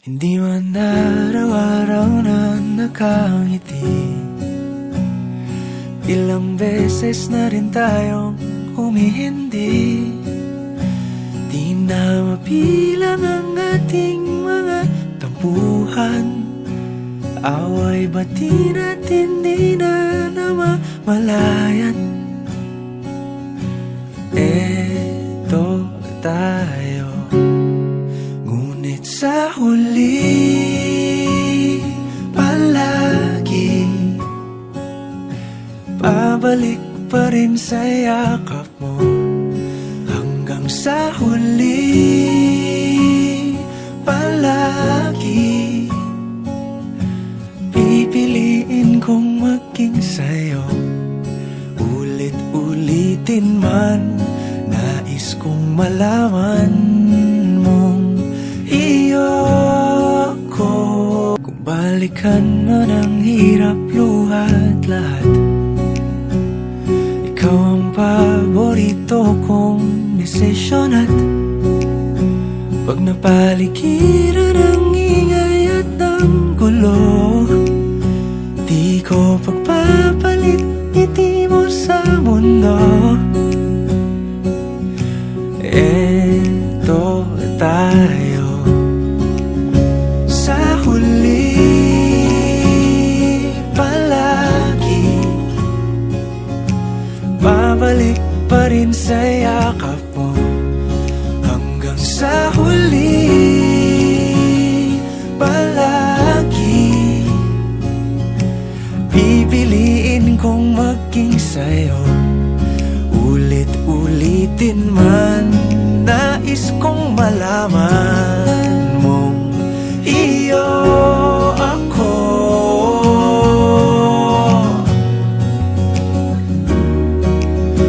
Hindi man araw-araw na nakangiti, ilang beses na rin tayong humihindi. Di na mabilang ang ating mga tampuhan, away bati natin di na namamalayan. Eto tayo, ngunit sa huli palagi pabalik pa rin sa yakap mo. Hanggang sa huli palagi pipiliin kong maging sa'yo. Ulit-ulitin man, nais kong malaman mong iyo ako. Kung balikan man ang hirap, luhat lahat, ikaw ang paborito kong desisyon. At pag napaligiran ang ingay at ang gulo, di ko pagpapalit ngiti mo sa mundo. Eto tayo, sa huli palagi babalik pa rin sa yakap mo. Hanggang sa huli palagi pipiliin kong maging sa'yo. Ulit-ulitin man, nais kong malaman mong iyo ako.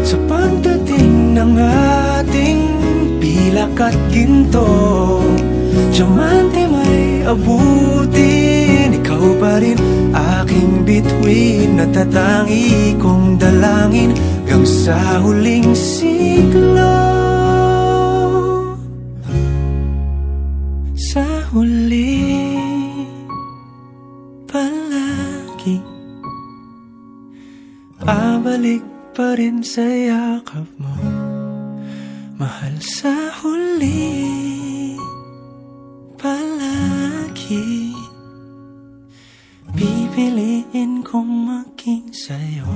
Sa pagdating ng ating pilak at ginto, diamante may abutin, ikaw pa rin aking bituin, natatangi kong dalangin hanggang sa huling siglo. Sa huli palagi pabalik pa rin sa yakap mo, mahal. Sa huli palagi pipiliin kong maging sa'yo.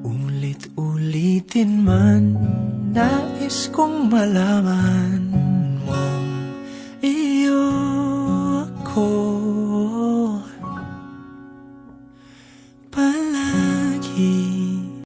Ulit-ulitin man, nais kong malaman mong iyo ako.